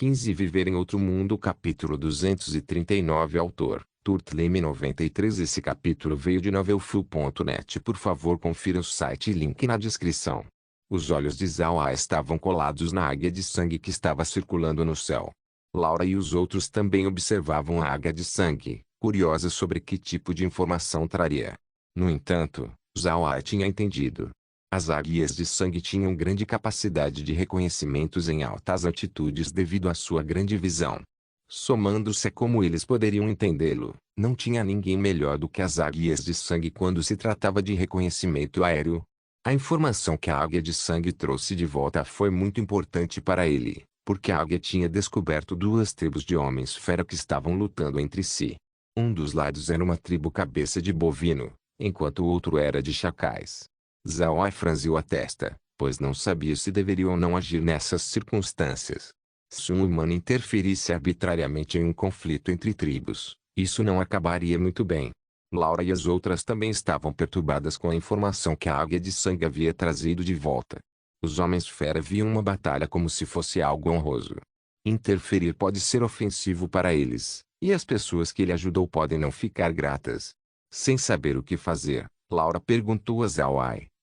15 Viver em Outro Mundo Capítulo 239 Autor, Turtleme 93 Esse capítulo veio de novelfu.net. Por favor confira o site e link na descrição. Os olhos de Zhao estavam colados na águia de sangue que estava circulando no céu. Laura e os outros também observavam a águia de sangue, curiosa sobre que tipo de informação traria. No entanto, Zhao tinha entendido. As águias de sangue tinham grande capacidade de reconhecimentos em altas altitudes devido à sua grande visão. Somando-se a como eles poderiam entendê-lo, não tinha ninguém melhor do que as águias de sangue quando se tratava de reconhecimento aéreo. A informação que a águia de sangue trouxe de volta foi muito importante para ele, porque a águia tinha descoberto duas tribos de homens-fera que estavam lutando entre si. Um dos lados era uma tribo cabeça de bovino, enquanto o outro era de chacais. Zhao franziu a testa, pois não sabia se deveria ou não agir nessas circunstâncias. Se um humano interferisse arbitrariamente em um conflito entre tribos, isso não acabaria muito bem. Laura e as outras também estavam perturbadas com a informação que a águia de sangue havia trazido de volta. Os homens-fera viam uma batalha como se fosse algo honroso. Interferir pode ser ofensivo para eles, e as pessoas que ele ajudou podem não ficar gratas. Sem saber o que fazer, Laura perguntou a Zhao: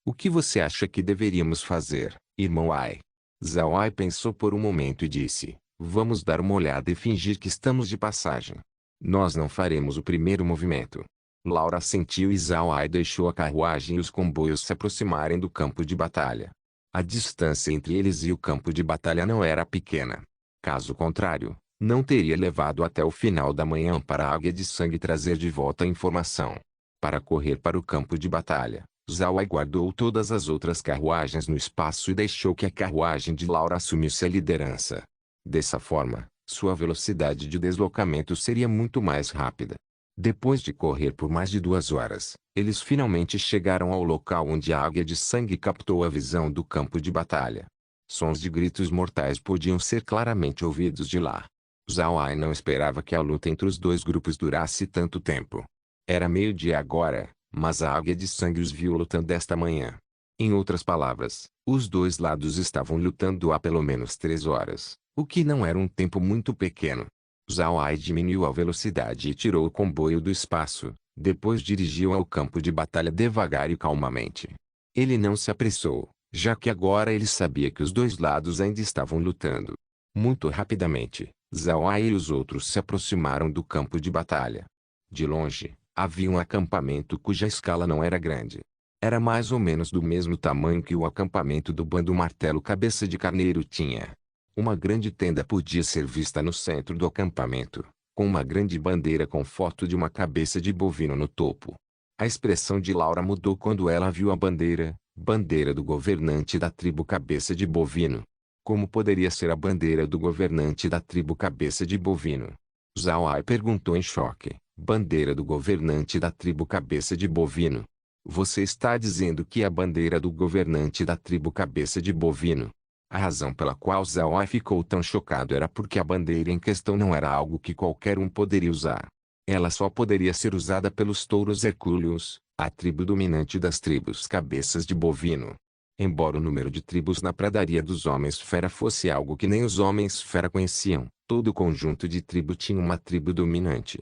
o que você acha que deveríamos fazer, irmão Ai? Zhao pensou por um momento e disse: vamos dar uma olhada e fingir que estamos de passagem. Nós não faremos o primeiro movimento. Laura assentiu e Zhao deixou a carruagem e os comboios se aproximarem do campo de batalha. A distância entre eles e o campo de batalha não era pequena. Caso contrário, não teria levado até o final da manhã para a águia de sangue trazer de volta a informação. Para correr para o campo de batalha, Zhao guardou todas as outras carruagens no espaço e deixou que a carruagem de Laura assumisse a liderança. Dessa forma, sua velocidade de deslocamento seria muito mais rápida. Depois de correr por mais de 2 horas, eles finalmente chegaram ao local onde a águia de sangue captou a visão do campo de batalha. Sons de gritos mortais podiam ser claramente ouvidos de lá. Zhao não esperava que a luta entre os dois grupos durasse tanto tempo. Era meio-dia agora, mas a águia de sangue os viu lutando esta manhã. Em outras palavras, os dois lados estavam lutando há pelo menos 3 horas, o que não era um tempo muito pequeno. Zhao diminuiu a velocidade e tirou o comboio do espaço, depois dirigiu ao campo de batalha devagar e calmamente. Ele não se apressou, já que agora ele sabia que os dois lados ainda estavam lutando. Muito rapidamente, Zhao e os outros se aproximaram do campo de batalha. De longe, havia um acampamento cuja escala não era grande. Era mais ou menos do mesmo tamanho que o acampamento do bando Martelo Cabeça de Carneiro tinha. Uma grande tenda podia ser vista no centro do acampamento, com uma grande bandeira com foto de uma cabeça de bovino no topo. A expressão de Laura mudou quando ela viu a bandeira do governante da tribo Cabeça de Bovino. Como poderia ser a bandeira do governante da tribo Cabeça de Bovino? Zhao perguntou em choque. Bandeira do governante da tribo Cabeça de Bovino? Você está dizendo que é a bandeira do governante da tribo Cabeça de Bovino? A razão pela qual Zhao ficou tão chocado era porque a bandeira em questão não era algo que qualquer um poderia usar. Ela só poderia ser usada pelos touros hercúleos, a tribo dominante das tribos cabeças de bovino. Embora o número de tribos na pradaria dos homens-fera fosse algo que nem os homens-fera conheciam, todo o conjunto de tribo tinha uma tribo dominante.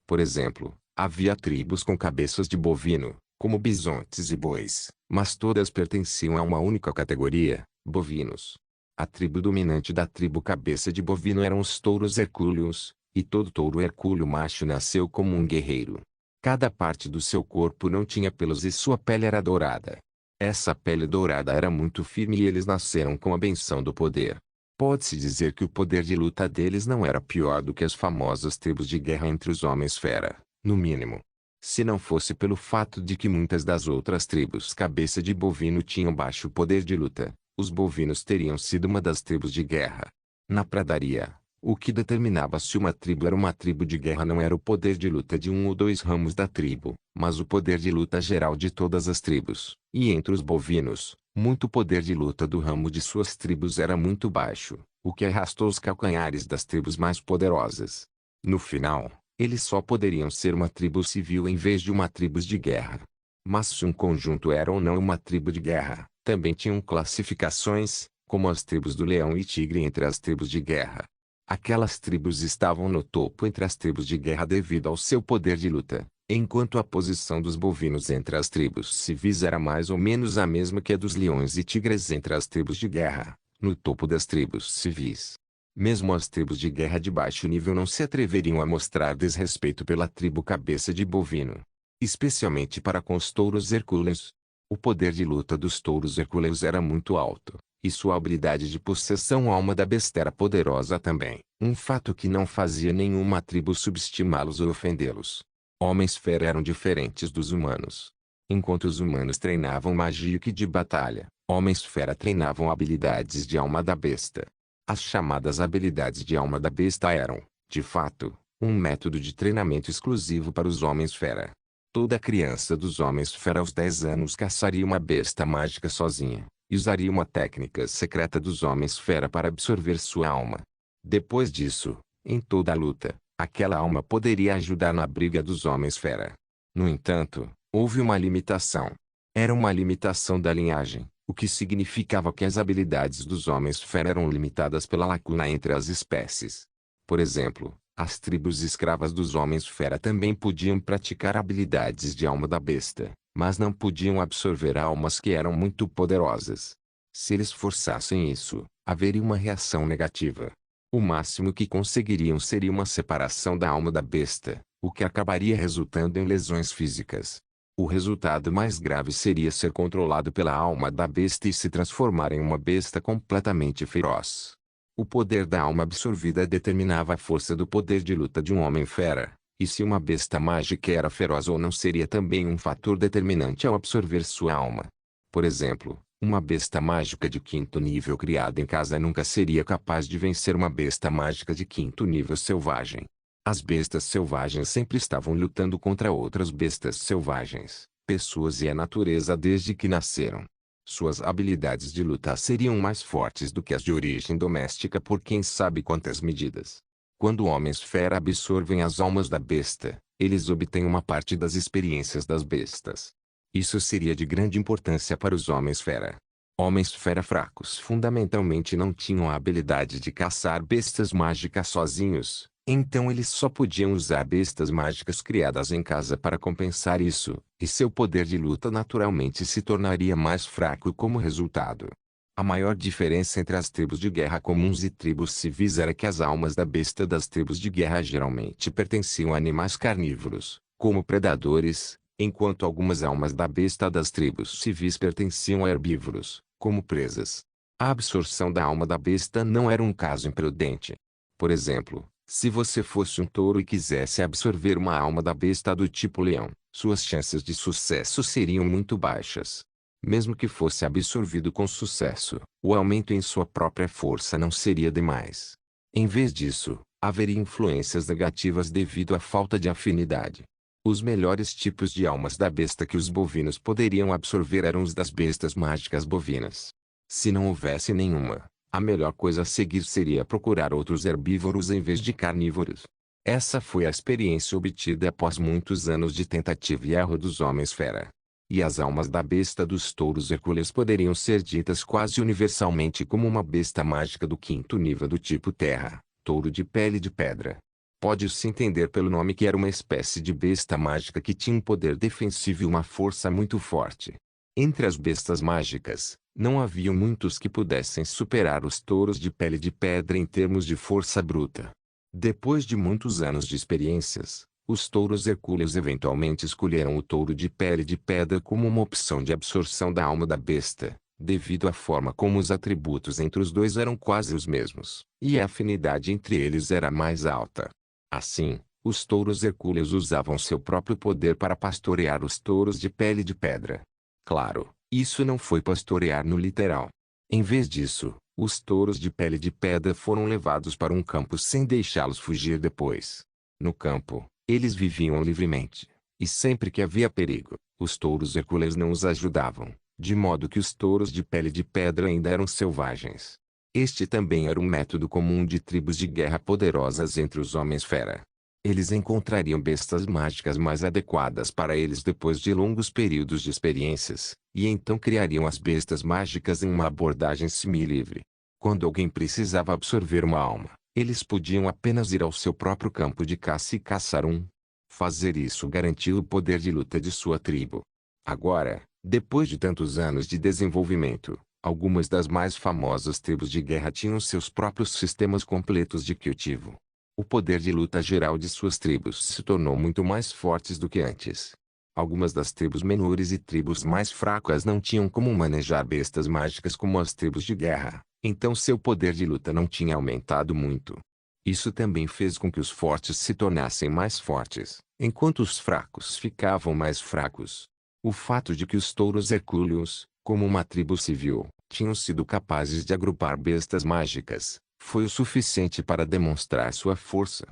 Por exemplo, havia tribos com cabeças de bovino, como bisontes e bois, mas todas pertenciam a uma única categoria, bovinos. A tribo dominante da tribo cabeça de bovino eram os touros hercúleos, e todo touro hercúleo macho nasceu como um guerreiro. Cada parte do seu corpo não tinha pelos e sua pele era dourada. Essa pele dourada era muito firme e eles nasceram com a benção do poder. Pode-se dizer que o poder de luta deles não era pior do que as famosas tribos de guerra entre os homens-fera, no mínimo. Se não fosse pelo fato de que muitas das outras tribos cabeça de bovino tinham baixo poder de luta, os bovinos teriam sido uma das tribos de guerra. Na pradaria, o que determinava se uma tribo era uma tribo de guerra não era o poder de luta de um ou dois ramos da tribo, mas o poder de luta geral de todas as tribos. E entre os bovinos, muito poder de luta do ramo de suas tribos era muito baixo, o que arrastou os calcanhares das tribos mais poderosas. No final, eles só poderiam ser uma tribo civil em vez de uma tribo de guerra. Mas se um conjunto era ou não uma tribo de guerra, também tinham classificações, como as tribos do leão e tigre entre as tribos de guerra. Aquelas tribos estavam no topo entre as tribos de guerra devido ao seu poder de luta, enquanto a posição dos bovinos entre as tribos civis era mais ou menos a mesma que a dos leões e tigres entre as tribos de guerra, no topo das tribos civis. Mesmo as tribos de guerra de baixo nível não se atreveriam a mostrar desrespeito pela tribo cabeça de bovino, especialmente para com os touros hercúleos. O poder de luta dos touros hercúleos era muito alto, e sua habilidade de possessão alma da besta era poderosa também, um fato que não fazia nenhuma tribo subestimá-los ou ofendê-los. Homens-fera eram diferentes dos humanos. Enquanto os humanos treinavam magia de batalha, homens-fera treinavam habilidades de alma da besta. As chamadas habilidades de alma da besta eram, de fato, um método de treinamento exclusivo para os homens-fera. Toda criança dos homens-fera aos 10 anos caçaria uma besta mágica sozinha, e usaria uma técnica secreta dos homens-fera para absorver sua alma. Depois disso, em toda a luta, aquela alma poderia ajudar na briga dos homens-fera. No entanto, houve uma limitação. Era uma limitação da linhagem, o que significava que as habilidades dos homens-fera eram limitadas pela lacuna entre as espécies. Por exemplo, as tribos escravas dos homens-fera também podiam praticar habilidades de alma da besta, mas não podiam absorver almas que eram muito poderosas. Se eles forçassem isso, haveria uma reação negativa. O máximo que conseguiriam seria uma separação da alma da besta, o que acabaria resultando em lesões físicas. O resultado mais grave seria ser controlado pela alma da besta e se transformar em uma besta completamente feroz. O poder da alma absorvida determinava a força do poder de luta de um homem-fera, e se uma besta mágica era feroz ou não seria também um fator determinante ao absorver sua alma. Por exemplo, uma besta mágica de 5º nível criada em casa nunca seria capaz de vencer uma besta mágica de 5º nível selvagem. As bestas selvagens sempre estavam lutando contra outras bestas selvagens, pessoas e a natureza desde que nasceram. Suas habilidades de luta seriam mais fortes do que as de origem doméstica por quem sabe quantas medidas. Quando homens-fera absorvem as almas da besta, eles obtêm uma parte das experiências das bestas. Isso seria de grande importância para os homens-fera. Homens-fera fracos fundamentalmente não tinham a habilidade de caçar bestas mágicas sozinhos, então eles só podiam usar bestas mágicas criadas em casa para compensar isso, e seu poder de luta naturalmente se tornaria mais fraco como resultado. A maior diferença entre as tribos de guerra comuns e tribos civis era que as almas da besta das tribos de guerra geralmente pertenciam a animais carnívoros, como predadores, enquanto algumas almas da besta das tribos civis pertenciam a herbívoros, como presas. A absorção da alma da besta não era um caso imprudente. Por exemplo, se você fosse um touro e quisesse absorver uma alma da besta do tipo leão, suas chances de sucesso seriam muito baixas. Mesmo que fosse absorvido com sucesso, o aumento em sua própria força não seria demais. Em vez disso, haveria influências negativas devido à falta de afinidade. Os melhores tipos de almas da besta que os bovinos poderiam absorver eram os das bestas mágicas bovinas. Se não houvesse nenhuma, a melhor coisa a seguir seria procurar outros herbívoros em vez de carnívoros. Essa foi a experiência obtida após muitos anos de tentativa e erro dos homens-fera. E as almas da besta dos touros hercúleos poderiam ser ditas quase universalmente como uma besta mágica do 5º nível do tipo terra, touro de pele de pedra. Pode-se entender pelo nome que era uma espécie de besta mágica que tinha um poder defensivo e uma força muito forte. Entre as bestas mágicas, não haviam muitos que pudessem superar os touros de pele de pedra em termos de força bruta. Depois de muitos anos de experiências, os touros hercúleos eventualmente escolheram o touro de pele de pedra como uma opção de absorção da alma da besta, devido à forma como os atributos entre os dois eram quase os mesmos, e a afinidade entre eles era mais alta. Assim, os touros hercúleos usavam seu próprio poder para pastorear os touros de pele de pedra. Claro, isso não foi pastorear no literal. Em vez disso, os touros de pele de pedra foram levados para um campo sem deixá-los fugir depois. No campo, eles viviam livremente, e sempre que havia perigo, os touros hercúleos não os ajudavam, de modo que os touros de pele de pedra ainda eram selvagens. Este também era um método comum de tribos de guerra poderosas entre os homens-fera. Eles encontrariam bestas mágicas mais adequadas para eles depois de longos períodos de experiências, e então criariam as bestas mágicas em uma abordagem semi-livre. Quando alguém precisava absorver uma alma, Eles podiam apenas ir ao seu próprio campo de caça e caçar um. Fazer isso garantiu o poder de luta de sua tribo. Agora, depois de tantos anos de desenvolvimento, algumas das mais famosas tribos de guerra tinham seus próprios sistemas completos de cultivo. O poder de luta geral de suas tribos se tornou muito mais fortes do que antes. Algumas das tribos menores e tribos mais fracas não tinham como manejar bestas mágicas como as tribos de guerra, então seu poder de luta não tinha aumentado muito. Isso também fez com que os fortes se tornassem mais fortes, enquanto os fracos ficavam mais fracos. O fato de que os touros hercúleos, como uma tribo civil, tinham sido capazes de agrupar bestas mágicas, foi o suficiente para demonstrar sua força.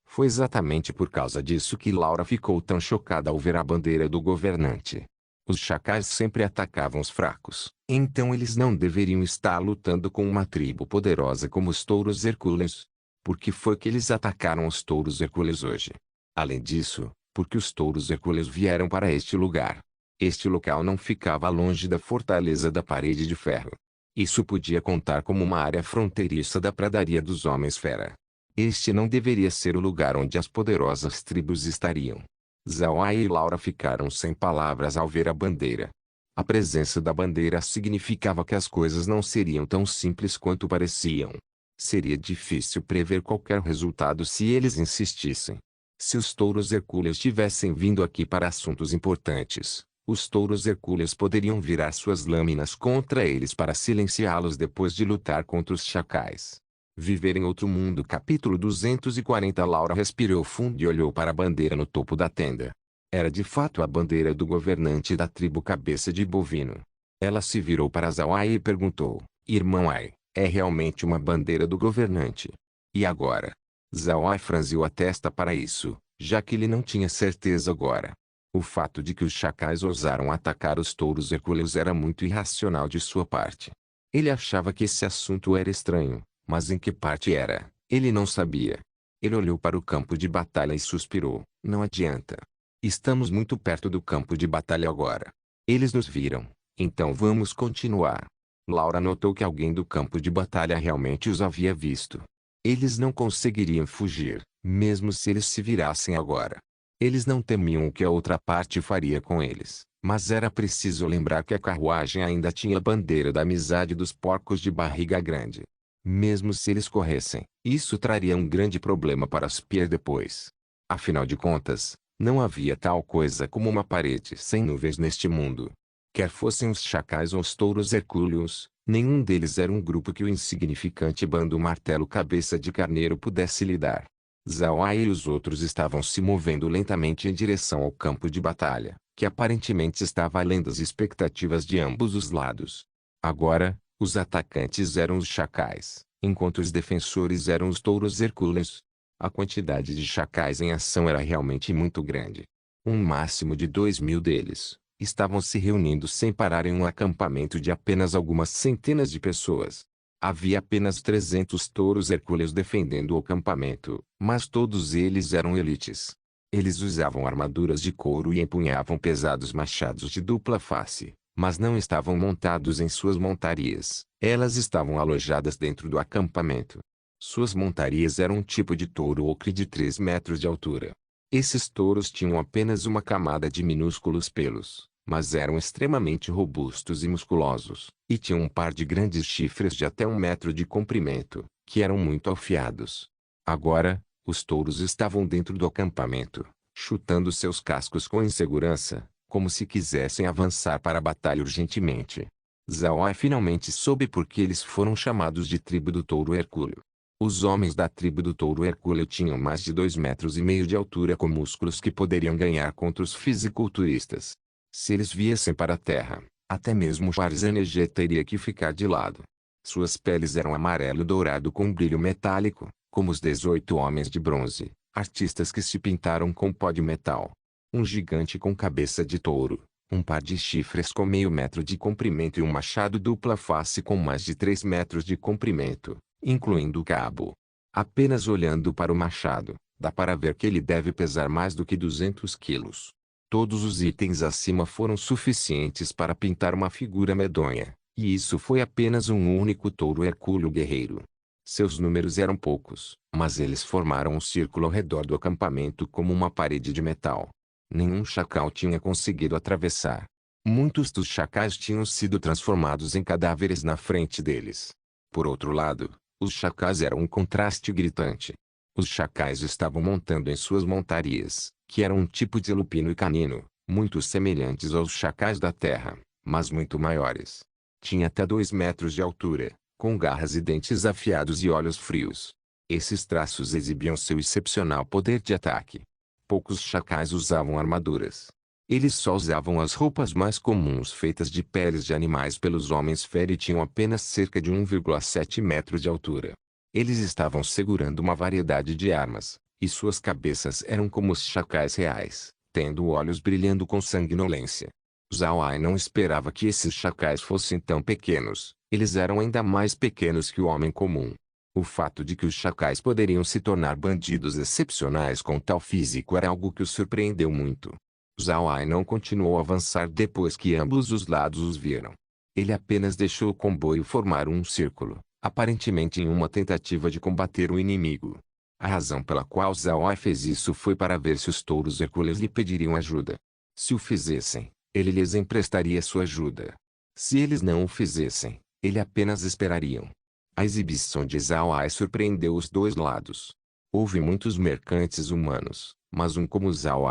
Foi exatamente por causa disso que Laura ficou tão chocada ao ver a bandeira do governante. Os chacais sempre atacavam os fracos, então eles não deveriam estar lutando com uma tribo poderosa como os touros hercúleos. Por que foi que eles atacaram os touros hercúleos hoje? Além disso, porque os touros hercúleos vieram para este lugar. Este local não ficava longe da fortaleza da Parede de Ferro. Isso podia contar como uma área fronteiriça da pradaria dos Homens-Fera. Este não deveria ser o lugar onde as poderosas tribos estariam. Zawai e Laura ficaram sem palavras ao ver a bandeira. A presença da bandeira significava que as coisas não seriam tão simples quanto pareciam. Seria difícil prever qualquer resultado se eles insistissem. Se os touros hercúleos tivessem vindo aqui para assuntos importantes, os touros hercúleos poderiam virar suas lâminas contra eles para silenciá-los depois de lutar contra os chacais. Viver em outro mundo. Capítulo 240. Laura respirou fundo e olhou para a bandeira no topo da tenda. Era de fato a bandeira do governante da tribo Cabeça de Bovino. Ela se virou para Zawai e perguntou: Irmão Ai, é realmente uma bandeira do governante? E agora? Zawai franziu a testa para isso, já que ele não tinha certeza agora. O fato de que os chacais ousaram atacar os touros hercúleos era muito irracional de sua parte. Ele achava que esse assunto era estranho, mas em que parte era, ele não sabia. Ele olhou para o campo de batalha e suspirou: não adianta. Estamos muito perto do campo de batalha agora. Eles nos viram, então vamos continuar. Laura notou que alguém do campo de batalha realmente os havia visto. Eles não conseguiriam fugir, mesmo se eles se virassem agora. Eles não temiam o que a outra parte faria com eles, mas era preciso lembrar que a carruagem ainda tinha a bandeira da amizade dos porcos de barriga grande. Mesmo se eles corressem, isso traria um grande problema para Spear depois. Afinal de contas, não havia tal coisa como uma parede sem nuvens neste mundo. Quer fossem os chacais ou os touros hercúleos, nenhum deles era um grupo que o insignificante bando martelo cabeça de carneiro pudesse lidar. Zawai e os outros estavam se movendo lentamente em direção ao campo de batalha, que aparentemente estava além das expectativas de ambos os lados. Agora, os atacantes eram os chacais, enquanto os defensores eram os touros hercúleos. A quantidade de chacais em ação era realmente muito grande. Um máximo de 2.000 deles estavam se reunindo sem parar em um acampamento de apenas algumas centenas de pessoas. Havia apenas 300 touros hercúleos defendendo o acampamento, mas todos eles eram elites. Eles usavam armaduras de couro e empunhavam pesados machados de dupla face, mas não estavam montados em suas montarias. Elas estavam alojadas dentro do acampamento. Suas montarias eram um tipo de touro ocre de 3 metros de altura. Esses touros tinham apenas uma camada de minúsculos pelos, mas eram extremamente robustos e musculosos, e tinham um par de grandes chifres de até 1 metro de comprimento, que eram muito afiados. Agora, os touros estavam dentro do acampamento, chutando seus cascos com insegurança, como se quisessem avançar para a batalha urgentemente. Zawai finalmente soube por que eles foram chamados de tribo do touro hercúleo. Os homens da tribo do touro hercúleo tinham mais de 2,5 metros de altura com músculos que poderiam ganhar contra os fisiculturistas. Se eles viessem para a terra, até mesmo Schwarzenegger teria que ficar de lado. Suas peles eram amarelo-dourado com brilho metálico, como os 18 homens de bronze, artistas que se pintaram com pó de metal. Um gigante com cabeça de touro, um par de chifres com 0,5 metro de comprimento e um machado dupla face com mais de 3 metros de comprimento, incluindo o cabo. Apenas olhando para o machado, dá para ver que ele deve pesar mais do que 200 quilos. Todos os itens acima foram suficientes para pintar uma figura medonha, e isso foi apenas um único touro hercúleo guerreiro. Seus números eram poucos, mas eles formaram um círculo ao redor do acampamento como uma parede de metal. Nenhum chacal tinha conseguido atravessar. Muitos dos chacais tinham sido transformados em cadáveres na frente deles. Por outro lado, os chacais eram um contraste gritante. Os chacais estavam montando em suas montarias, que eram um tipo de lupino e canino, muito semelhantes aos chacais da terra, mas muito maiores. Tinha até 2 metros de altura, com garras e dentes afiados e olhos frios. Esses traços exibiam seu excepcional poder de ataque. Poucos chacais usavam armaduras. Eles só usavam as roupas mais comuns feitas de peles de animais pelos homens fera e tinham apenas cerca de 1,7 metros de altura. Eles estavam segurando uma variedade de armas, e suas cabeças eram como os chacais reais, tendo olhos brilhando com sanguinolência. Zhao não esperava que esses chacais fossem tão pequenos, eles eram ainda mais pequenos que o homem comum. O fato de que os chacais poderiam se tornar bandidos excepcionais com tal físico era algo que o surpreendeu muito. Zhao não continuou a avançar depois que ambos os lados os viram. Ele apenas deixou o comboio formar um círculo, aparentemente em uma tentativa de combater o inimigo. A razão pela qual Zhao fez isso foi para ver se os touros hercúleos lhe pediriam ajuda. Se o fizessem, ele lhes emprestaria sua ajuda. Se eles não o fizessem, ele apenas esperariam. A exibição de Zhao surpreendeu os dois lados. Houve muitos mercantes humanos, mas um como Zhao,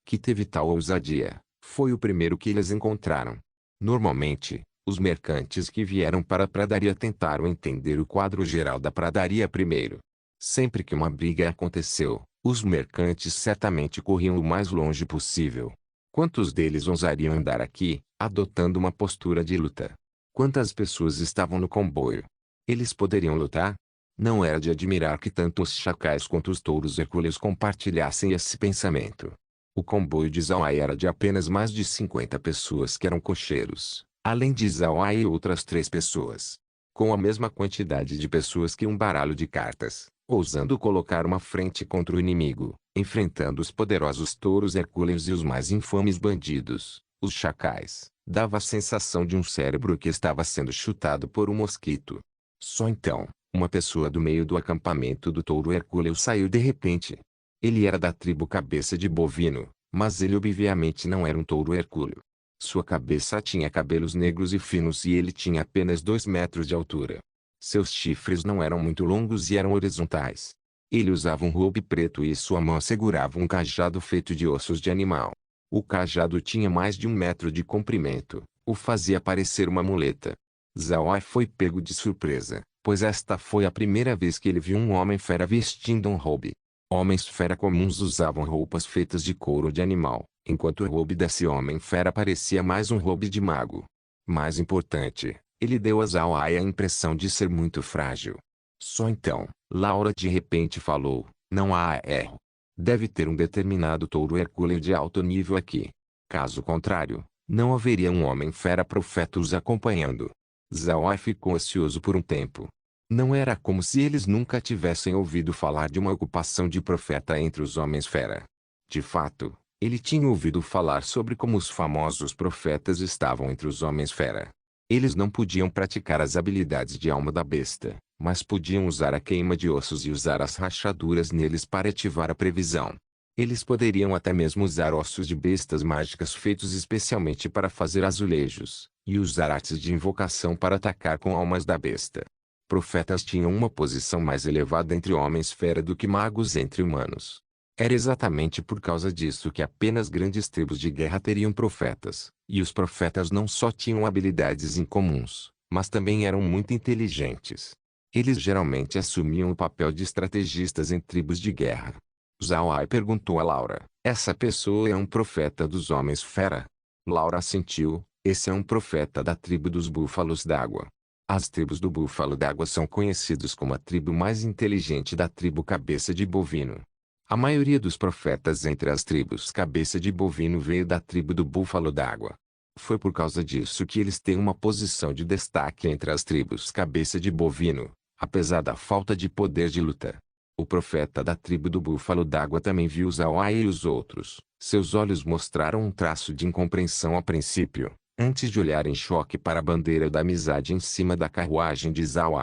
que teve tal ousadia, foi o primeiro que eles encontraram. Normalmente, os mercantes que vieram para a pradaria tentaram entender o quadro geral da pradaria primeiro. Sempre que uma briga aconteceu, os mercantes certamente corriam o mais longe possível. Quantos deles ousariam andar aqui, adotando uma postura de luta? Quantas pessoas estavam no comboio? Eles poderiam lutar? Não era de admirar que tanto os chacais quanto os touros hercúleos compartilhassem esse pensamento. O comboio de Zhao era de apenas mais de 50 pessoas que eram cocheiros, além de Zhao e outras 3 pessoas. Com a mesma quantidade de pessoas que um baralho de cartas, ousando colocar uma frente contra o inimigo, enfrentando os poderosos touros hercúleos e os mais infames bandidos, os chacais, dava a sensação de um cérebro que estava sendo chutado por um mosquito. Só então, uma pessoa do meio do acampamento do touro hercúleo saiu de repente. Ele era da tribo cabeça de bovino, mas ele obviamente não era um touro hercúleo. Sua cabeça tinha cabelos negros e finos e ele tinha apenas 2 metros de altura. Seus chifres não eram muito longos e eram horizontais. Ele usava um robe preto e sua mão segurava um cajado feito de ossos de animal. O cajado tinha mais de 1 metro de comprimento, o fazia parecer uma muleta. Zhao foi pego de surpresa, pois esta foi a primeira vez que ele viu um homem-fera vestindo um robe. Homens-fera comuns usavam roupas feitas de couro de animal, enquanto o robe desse homem-fera parecia mais um robe de mago. Mais importante, ele deu a Zhao a impressão de ser muito frágil. Só então, Laura de repente falou, não há erro. Deve ter um determinado touro hercúleo de alto nível aqui. Caso contrário, não haveria um homem-fera profeta os acompanhando. Zhao ficou ansioso por um tempo. Não era como se eles nunca tivessem ouvido falar de uma ocupação de profeta entre os homens-fera. De fato, ele tinha ouvido falar sobre como os famosos profetas estavam entre os homens-fera. Eles não podiam praticar as habilidades de alma da besta, mas podiam usar a queima de ossos e usar as rachaduras neles para ativar a previsão. Eles poderiam até mesmo usar ossos de bestas mágicas feitos especialmente para fazer azulejos, e usar artes de invocação para atacar com almas da besta. Profetas tinham uma posição mais elevada entre homens-fera do que magos entre humanos. Era exatamente por causa disso que apenas grandes tribos de guerra teriam profetas, e os profetas não só tinham habilidades incomuns, mas também eram muito inteligentes. Eles geralmente assumiam o papel de estrategistas em tribos de guerra. Zhao perguntou a Laura, essa pessoa é um profeta dos homens-fera? Laura assentiu, esse é um profeta da tribo dos búfalos d'água. As tribos do búfalo d'água são conhecidos como a tribo mais inteligente da tribo cabeça de bovino. A maioria dos profetas entre as tribos cabeça de bovino veio da tribo do búfalo d'água. Foi por causa disso que eles têm uma posição de destaque entre as tribos cabeça de bovino, apesar da falta de poder de luta. O profeta da tribo do búfalo d'água também viu Zhao e os outros. Seus olhos mostraram um traço de incompreensão a princípio, antes de olhar em choque para a bandeira da amizade em cima da carruagem de Zhao.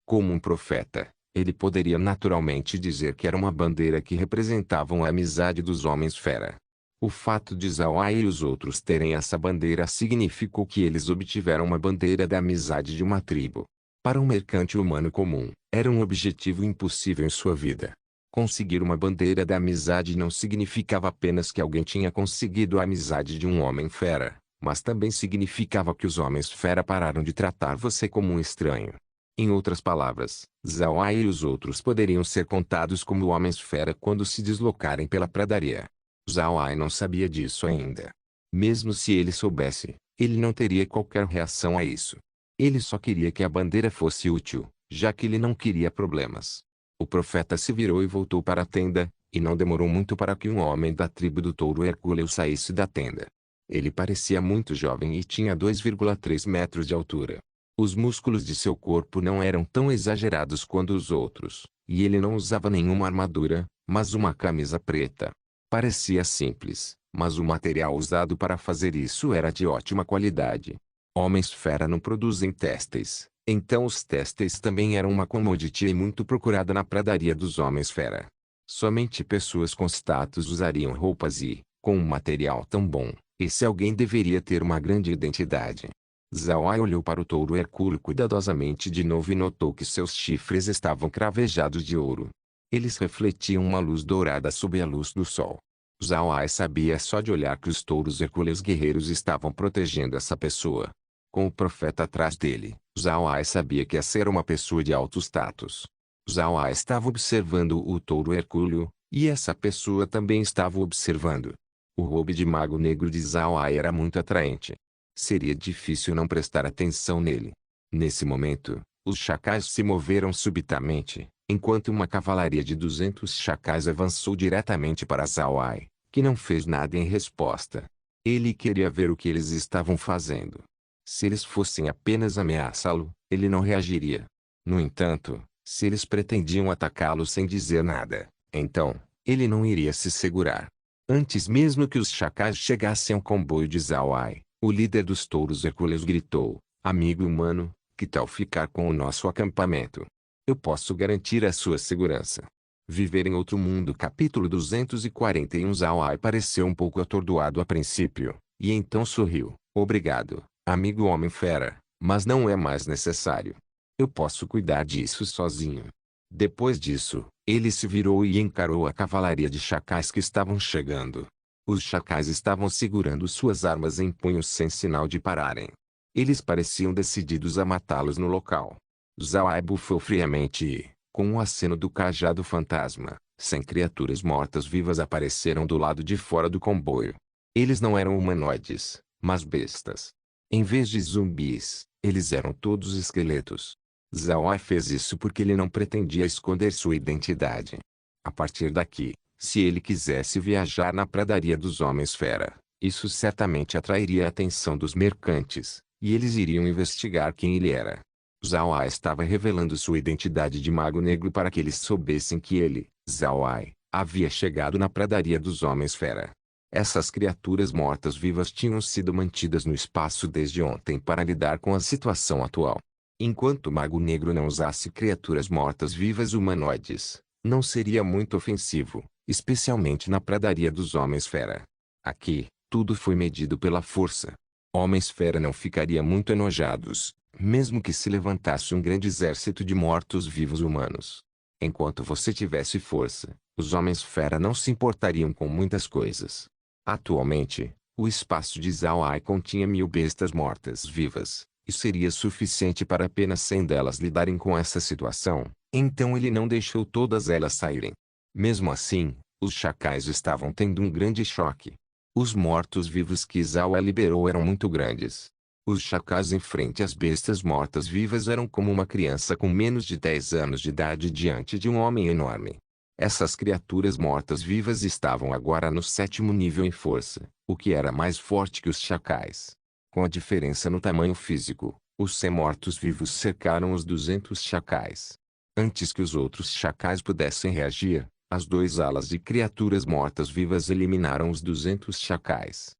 Como um profeta, Ele poderia naturalmente dizer que era uma bandeira que representava a amizade dos homens-fera. O fato de Zawai e os outros terem essa bandeira significou que eles obtiveram uma bandeira da amizade de uma tribo. Para um mercante humano comum, era um objetivo impossível em sua vida. Conseguir uma bandeira da amizade não significava apenas que alguém tinha conseguido a amizade de um homem-fera, mas também significava que os homens-fera pararam de tratar você como um estranho. Em outras palavras, Zawai e os outros poderiam ser contados como homens-fera quando se deslocarem pela pradaria. Zawai não sabia disso ainda. Mesmo se ele soubesse, ele não teria qualquer reação a isso. Ele só queria que a bandeira fosse útil, já que ele não queria problemas. O profeta se virou e voltou para a tenda, e não demorou muito para que um homem da tribo do touro Hercúleo saísse da tenda. Ele parecia muito jovem e tinha 2,3 metros de altura. Os músculos de seu corpo não eram tão exagerados quanto os outros, e ele não usava nenhuma armadura, mas uma camisa preta. Parecia simples, mas o material usado para fazer isso era de ótima qualidade. Homens-fera não produzem têxteis, então os têxteis também eram uma commodity e muito procurada na pradaria dos homens-fera. Somente pessoas com status usariam roupas e, com um material tão bom, esse alguém deveria ter uma grande identidade. Zawai olhou para o touro Hercúleo cuidadosamente de novo e notou que seus chifres estavam cravejados de ouro. Eles refletiam uma luz dourada sob a luz do sol. Zawai sabia só de olhar que os touros hercúleos guerreiros estavam protegendo essa pessoa. Com o profeta atrás dele, Zawai sabia que essa era uma pessoa de alto status. Zawai estava observando o touro hercúleo, e essa pessoa também estava observando. O robe de mago negro de Zawai era muito atraente. Seria difícil não prestar atenção nele. Nesse momento, os chacais se moveram subitamente, enquanto uma cavalaria de 200 chacais avançou diretamente para Zawai, que não fez nada em resposta. Ele queria ver o que eles estavam fazendo. Se eles fossem apenas ameaçá-lo, ele não reagiria. No entanto, se eles pretendiam atacá-lo sem dizer nada, então, ele não iria se segurar. Antes mesmo que os chacais chegassem ao comboio de Zawai, o líder dos touros hercúleos gritou: "Amigo humano, que tal ficar com o nosso acampamento? Eu posso garantir a sua segurança." Viver em outro mundo. Capítulo 241. Zawai pareceu um pouco atordoado a princípio, e então sorriu. "Obrigado, amigo homem-fera, mas não é mais necessário. Eu posso cuidar disso sozinho." Depois disso, ele se virou e encarou a cavalaria de chacais que estavam chegando. Os chacais estavam segurando suas armas em punhos sem sinal de pararem. Eles pareciam decididos a matá-los no local. Zawai bufou friamente e, com um aceno do cajado fantasma, 100 criaturas mortas-vivas apareceram do lado de fora do comboio. Eles não eram humanoides, mas bestas. Em vez de zumbis, eles eram todos esqueletos. Zawai fez isso porque ele não pretendia esconder sua identidade. A partir daqui, se ele quisesse viajar na pradaria dos homens-fera, isso certamente atrairia a atenção dos mercantes, e eles iriam investigar quem ele era. Zawai estava revelando sua identidade de mago negro para que eles soubessem que ele, Zawai, havia chegado na pradaria dos homens-fera. Essas criaturas mortas-vivas tinham sido mantidas no espaço desde ontem para lidar com a situação atual. Enquanto o mago negro não usasse criaturas mortas-vivas humanoides, não seria muito ofensivo, especialmente na pradaria dos homens-fera. Aqui, tudo foi medido pela força. Homens-fera não ficariam muito enojados, mesmo que se levantasse um grande exército de mortos-vivos humanos. Enquanto você tivesse força, os homens-fera não se importariam com muitas coisas. Atualmente, o espaço de Zawai continha 1000 bestas mortas-vivas, e seria suficiente para apenas 100 delas lidarem com essa situação, então ele não deixou todas elas saírem. Mesmo assim, os chacais estavam tendo um grande choque. Os mortos-vivos que Zawai liberou eram muito grandes. Os chacais em frente às bestas mortas-vivas eram como uma criança com menos de 10 anos de idade diante de um homem enorme. Essas criaturas mortas-vivas estavam agora no 7º nível em força, o que era mais forte que os chacais. Com a diferença no tamanho físico, os 100 mortos-vivos cercaram os 200 chacais. Antes que os outros chacais pudessem reagir, as 2 alas de criaturas mortas-vivas eliminaram os 200 chacais.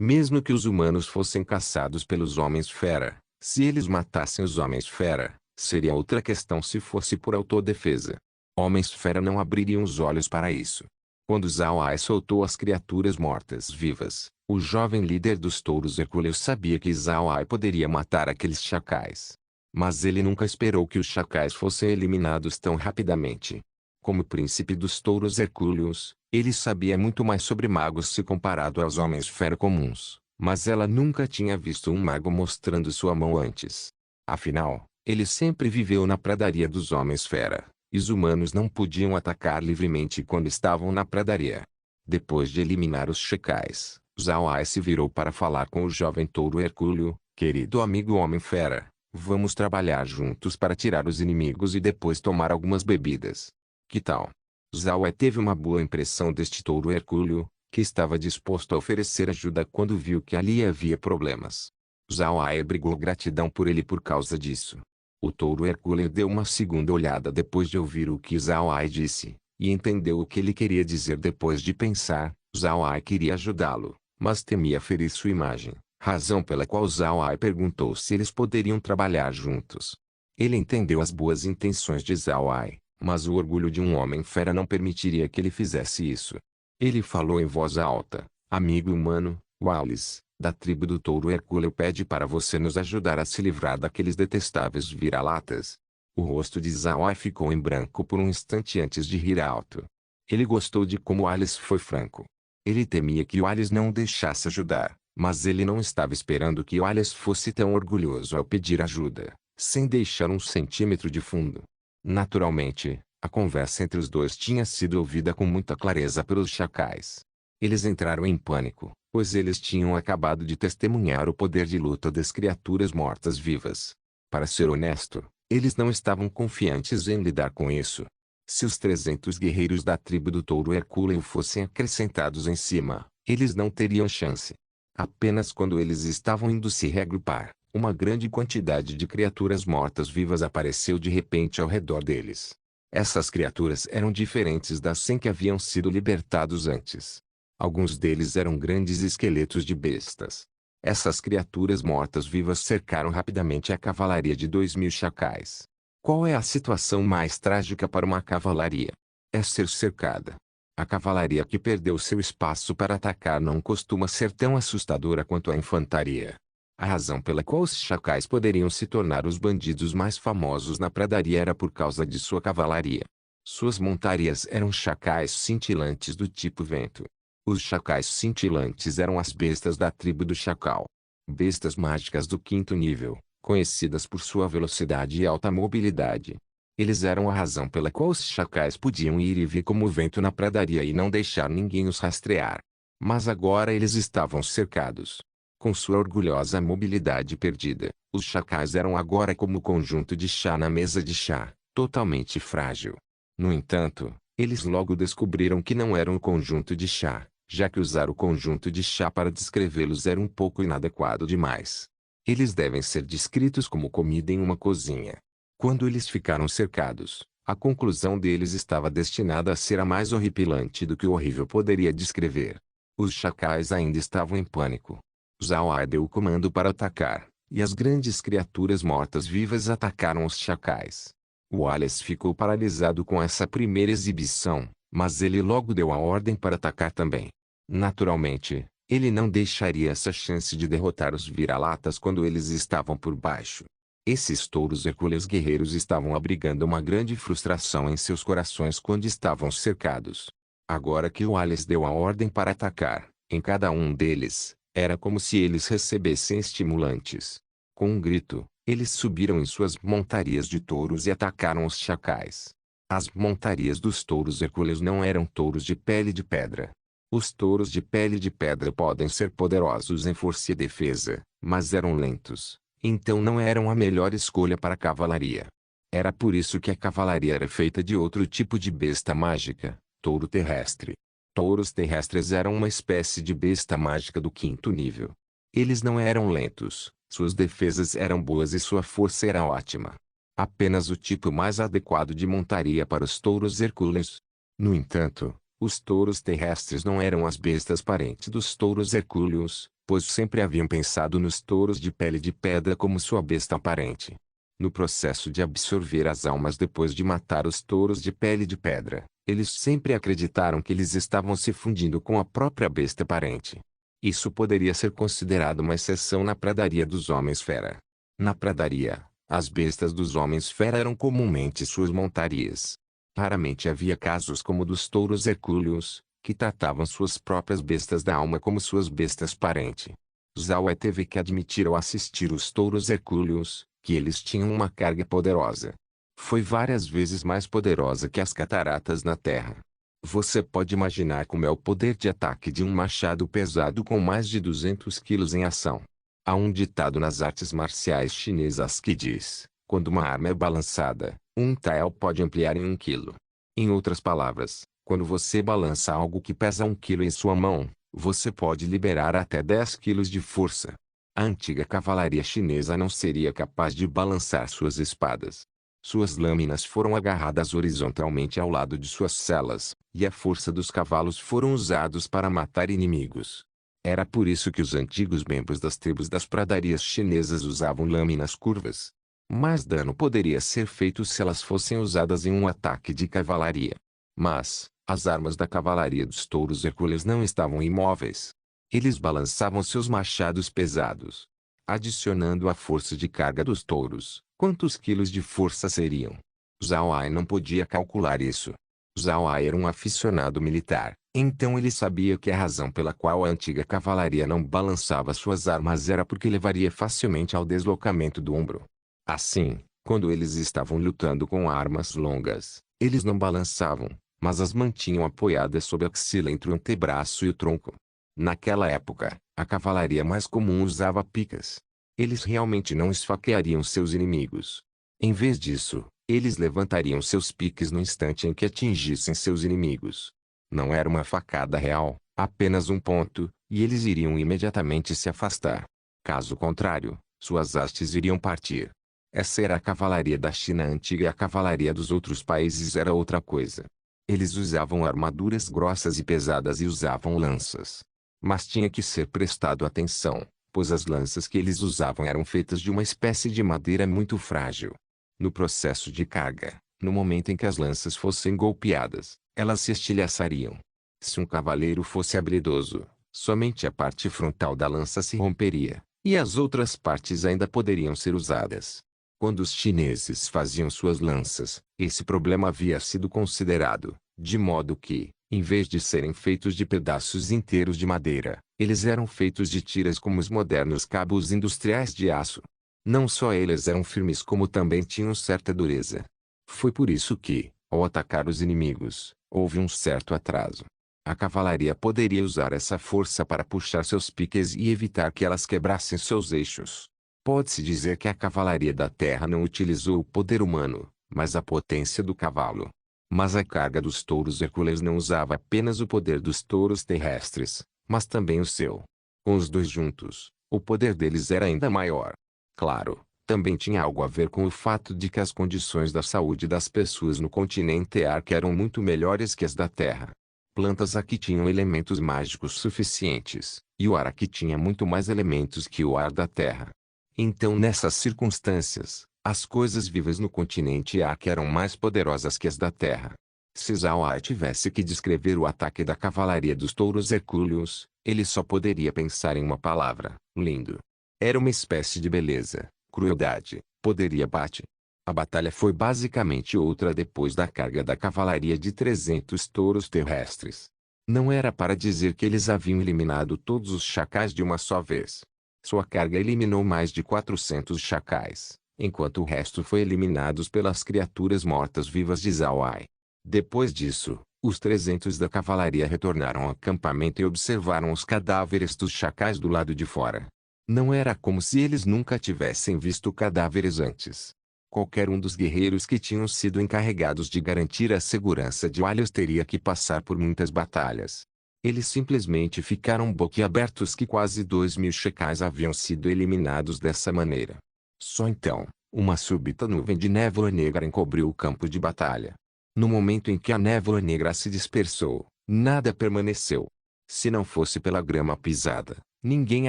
Mesmo que os humanos fossem caçados pelos homens-fera, se eles matassem os homens-fera, Seria outra questão se fosse por autodefesa. Homens-fera não abririam os olhos para isso. Quando Zhao Ai soltou as criaturas mortas-vivas, o jovem líder dos touros hercúleos sabia que Zhao Ai poderia matar aqueles chacais. Mas ele nunca esperou que os chacais fossem eliminados tão rapidamente. Como príncipe dos touros hercúleos, ele sabia muito mais sobre magos se comparado aos homens-fera comuns, mas ela nunca tinha visto um mago mostrando sua mão antes. Afinal, ele sempre viveu na pradaria dos homens-fera, e os humanos não podiam atacar livremente quando estavam na pradaria. Depois de eliminar os chacais, Zhao Ai se virou para falar com o jovem touro hercúleo: querido amigo homem-fera, vamos trabalhar juntos para tirar os inimigos e depois tomar algumas bebidas. Que tal? Zhao Ai teve uma boa impressão deste touro hercúleo, que estava disposto a oferecer ajuda quando viu que ali havia problemas. Zhao Ai abrigou gratidão por ele por causa disso. O touro hercúleo deu uma segunda olhada depois de ouvir o que Zhao Ai disse, e entendeu o que ele queria dizer depois de pensar. Zhao Ai queria ajudá-lo, mas temia ferir sua imagem, razão pela qual Zhao Ai perguntou se eles poderiam trabalhar juntos. Ele entendeu as boas intenções de Zhao Ai, mas o orgulho de um homem-fera não permitiria que ele fizesse isso. Ele falou em voz alta: amigo humano, Wallace, da tribo do touro hercúleo pede para você nos ajudar a se livrar daqueles detestáveis vira-latas. O rosto de Zhao Ai ficou em branco por um instante antes de rir alto. Ele gostou de como Wallace foi franco. Ele temia que Wallace não o deixasse ajudar, mas ele não estava esperando que Wallace fosse tão orgulhoso ao pedir ajuda, sem deixar um centímetro de fundo. Naturalmente, a conversa entre os dois tinha sido ouvida com muita clareza pelos chacais. Eles entraram em pânico, pois eles tinham acabado de testemunhar o poder de luta das criaturas mortas-vivas. Para ser honesto, eles não estavam confiantes em lidar com isso. Se os 300 guerreiros da tribo do touro hercúleo fossem acrescentados em cima, eles não teriam chance. Apenas quando eles estavam indo se reagrupar, uma grande quantidade de criaturas mortas-vivas apareceu de repente ao redor deles. Essas criaturas eram diferentes das 100 que haviam sido libertados antes. Alguns deles eram grandes esqueletos de bestas. Essas criaturas mortas-vivas cercaram rapidamente a cavalaria de 2.000 chacais. Qual é a situação mais trágica para uma cavalaria? É ser cercada. A cavalaria que perdeu seu espaço para atacar não costuma ser tão assustadora quanto a infantaria. A razão pela qual os chacais poderiam se tornar os bandidos mais famosos na pradaria era por causa de sua cavalaria. Suas montarias eram chacais cintilantes do tipo vento. Os chacais cintilantes eram as bestas da tribo do chacal. Bestas mágicas do 5º nível, conhecidas por sua velocidade e alta mobilidade. Eles eram a razão pela qual os chacais podiam ir e vir como o vento na pradaria e não deixar ninguém os rastrear. Mas agora eles estavam cercados. Com sua orgulhosa mobilidade perdida, os chacais eram agora como o conjunto de chá na mesa de chá, totalmente frágil. No entanto, eles logo descobriram que não eram o conjunto de chá, já que usar o conjunto de chá para descrevê-los era um pouco inadequado demais. Eles devem ser descritos como comida em uma cozinha. Quando eles ficaram cercados, a conclusão deles estava destinada a ser a mais horripilante do que o horrível poderia descrever. Os chacais ainda estavam em pânico. Zhao Ai deu o comando para atacar, e as grandes criaturas mortas-vivas atacaram os chacais. Wallace ficou paralisado com essa primeira exibição, mas ele logo deu a ordem para atacar também. Naturalmente, ele não deixaria essa chance de derrotar os vira-latas quando eles estavam por baixo. Esses touros hercúleos guerreiros estavam abrigando uma grande frustração em seus corações quando estavam cercados. Agora que Wallace deu a ordem para atacar, em cada um deles, era como se eles recebessem estimulantes. Com um grito, eles subiram em suas montarias de touros e atacaram os chacais. As montarias dos touros hercúleos não eram touros de pele de pedra. Os touros de pele de pedra podem ser poderosos em força e defesa, mas eram lentos, então não eram a melhor escolha para a cavalaria. Era por isso que a cavalaria era feita de outro tipo de besta mágica, touro terrestre. Touros terrestres eram uma espécie de besta mágica do 5º nível. Eles não eram lentos, suas defesas eram boas e sua força era ótima. Apenas o tipo mais adequado de montaria para os touros hercúleos. No entanto, os touros terrestres não eram as bestas parentes dos touros hercúleos, pois sempre haviam pensado nos touros de pele de pedra como sua besta parente. No processo de absorver as almas depois de matar os touros de pele de pedra, eles sempre acreditaram que eles estavam se fundindo com a própria besta parente. Isso poderia ser considerado uma exceção na pradaria dos homens-fera. Na pradaria, as bestas dos homens-fera eram comumente suas montarias. Raramente havia casos como o dos touros hercúleos, que tratavam suas próprias bestas da alma como suas bestas parente. Zaué teve que admitir ao assistir os touros hercúleos, que eles tinham uma carga poderosa. Foi várias vezes mais poderosa que as cataratas na terra. Você pode imaginar como é o poder de ataque de um machado pesado com mais de 200 quilos em ação. Há um ditado nas artes marciais chinesas que diz: quando uma arma é balançada, um tael pode ampliar em 1 quilo. Em outras palavras, quando você balança algo que pesa 1 quilo em sua mão, você pode liberar até 10 quilos de força. A antiga cavalaria chinesa não seria capaz de balançar suas espadas. Suas lâminas foram agarradas horizontalmente ao lado de suas selas, e a força dos cavalos foram usados para matar inimigos. Era por isso que os antigos membros das tribos das pradarias chinesas usavam lâminas curvas. Mais dano poderia ser feito se elas fossem usadas em um ataque de cavalaria. Mas, as armas da cavalaria dos touros hercúleos não estavam imóveis. Eles balançavam seus machados pesados. Adicionando a força de carga dos touros, quantos quilos de força seriam? Zhao Ai não podia calcular isso. Zhao Ai era um aficionado militar, então ele sabia que a razão pela qual a antiga cavalaria não balançava suas armas era porque levaria facilmente ao deslocamento do ombro. Assim, quando eles estavam lutando com armas longas, eles não balançavam, mas as mantinham apoiadas sob a axila entre o antebraço e o tronco. Naquela época, a cavalaria mais comum usava picas. Eles realmente não esfaqueariam seus inimigos. Em vez disso, eles levantariam seus piques no instante em que atingissem seus inimigos. Não era uma facada real, apenas um ponto, e eles iriam imediatamente se afastar. Caso contrário, suas hastes iriam partir. Essa era a cavalaria da China antiga e a cavalaria dos outros países era outra coisa. Eles usavam armaduras grossas e pesadas e usavam lanças. Mas tinha que ser prestado atenção, pois as lanças que eles usavam eram feitas de uma espécie de madeira muito frágil. No processo de carga, no momento em que as lanças fossem golpeadas, elas se estilhaçariam. Se um cavaleiro fosse habilidoso, somente a parte frontal da lança se romperia, e as outras partes ainda poderiam ser usadas. Quando os chineses faziam suas lanças, esse problema havia sido considerado, de modo que, em vez de serem feitos de pedaços inteiros de madeira, eles eram feitos de tiras como os modernos cabos industriais de aço. Não só eles eram firmes como também tinham certa dureza. Foi por isso que, ao atacar os inimigos, houve um certo atraso. A cavalaria poderia usar essa força para puxar seus piques e evitar que elas quebrassem seus eixos. Pode-se dizer que a cavalaria da terra não utilizou o poder humano, mas a potência do cavalo. Mas a carga dos touros hercúleos não usava apenas o poder dos touros terrestres, mas também o seu. Com os dois juntos, o poder deles era ainda maior. Claro, também tinha algo a ver com o fato de que as condições da saúde das pessoas no continente Ark eram muito melhores que as da Terra. Plantas aqui tinham elementos mágicos suficientes, e o ar aqui tinha muito mais elementos que o ar da Terra. Então nessas circunstâncias, as coisas vivas no continente Ark eram mais poderosas que as da Terra. Se Zhao Ai tivesse que descrever o ataque da cavalaria dos touros hercúleos, ele só poderia pensar em uma palavra: lindo. Era uma espécie de beleza, crueldade, poder e abate. A batalha foi basicamente outra depois da carga da cavalaria de 300 touros terrestres. Não era para dizer que eles haviam eliminado todos os chacais de uma só vez. Sua carga eliminou mais de 400 chacais, enquanto o resto foi eliminados pelas criaturas mortas-vivas de Zhao Ai. Depois disso, os 300 da cavalaria retornaram ao acampamento e observaram os cadáveres dos chacais do lado de fora. Não era como se eles nunca tivessem visto cadáveres antes. Qualquer um dos guerreiros que tinham sido encarregados de garantir a segurança de Walios teria que passar por muitas batalhas. Eles simplesmente ficaram boquiabertos que quase 2.000 chacais haviam sido eliminados dessa maneira. Só então, uma súbita nuvem de névoa negra encobriu o campo de batalha. No momento em que a névoa negra se dispersou, nada permaneceu. Se não fosse pela grama pisada, ninguém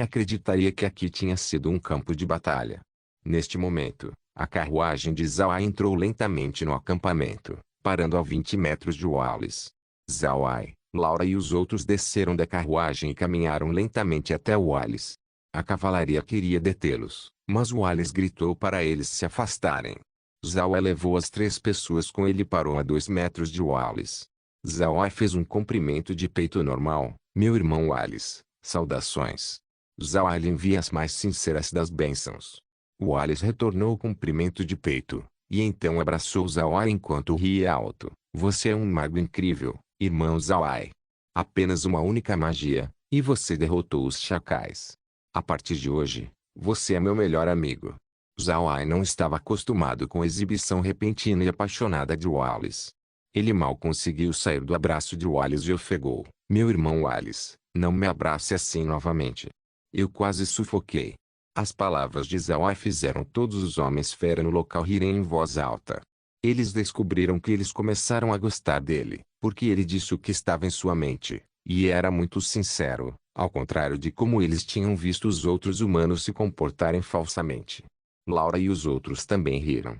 acreditaria que aqui tinha sido um campo de batalha. Neste momento, A carruagem de Zhao Ai entrou lentamente no acampamento, parando a 20 metros de Wallace. Zhao Ai, Laura e os outros desceram da carruagem e caminharam lentamente até Wallace. A cavalaria queria detê-los, mas Wallace gritou para eles se afastarem. Zhao Ai levou as 3 pessoas com ele e parou a 2 metros de Wallace. Zhao Ai fez um cumprimento de peito normal. Meu irmão Wallace, saudações. Zhao Ai lhe envia as mais sinceras das bênçãos. Wallace retornou o cumprimento de peito, e então abraçou Zhao Ai enquanto ria alto. Você é um mago incrível, irmão Zhao Ai. Apenas uma única magia, e você derrotou os chacais. A partir de hoje, você é meu melhor amigo. Zhao Ai não estava acostumado com a exibição repentina e apaixonada de Wallace. Ele mal conseguiu sair do abraço de Wallace e ofegou. Meu irmão Wallace, não me abrace assim novamente. Eu quase sufoquei. As palavras de Zhao Ai fizeram todos os homens-fera no local rirem em voz alta. Eles descobriram que eles começaram a gostar dele, porque ele disse o que estava em sua mente, e era muito sincero, ao contrário de como eles tinham visto os outros humanos se comportarem falsamente. Laura e os outros também riram.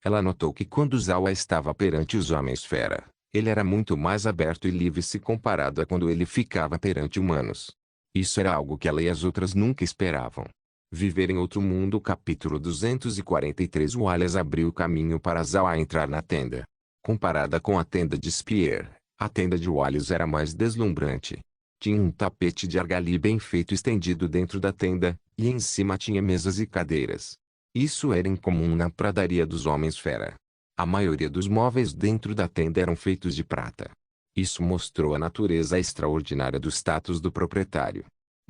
Ela notou que quando Zhao Ai estava perante os homens-fera, ele era muito mais aberto e livre se comparado a quando ele ficava perante humanos. Isso era algo que ela e as outras nunca esperavam. Viver em Outro Mundo capítulo 243. Wallace abriu o caminho para Zhao Ai entrar na tenda. Comparada com a tenda de Spear, a tenda de Wallace era mais deslumbrante. Tinha um tapete de argali bem feito estendido dentro da tenda, e em cima tinha mesas e cadeiras. Isso era incomum na pradaria dos Homens-Fera. A maioria dos móveis dentro da tenda eram feitos de prata. Isso mostrou a natureza extraordinária do status do proprietário.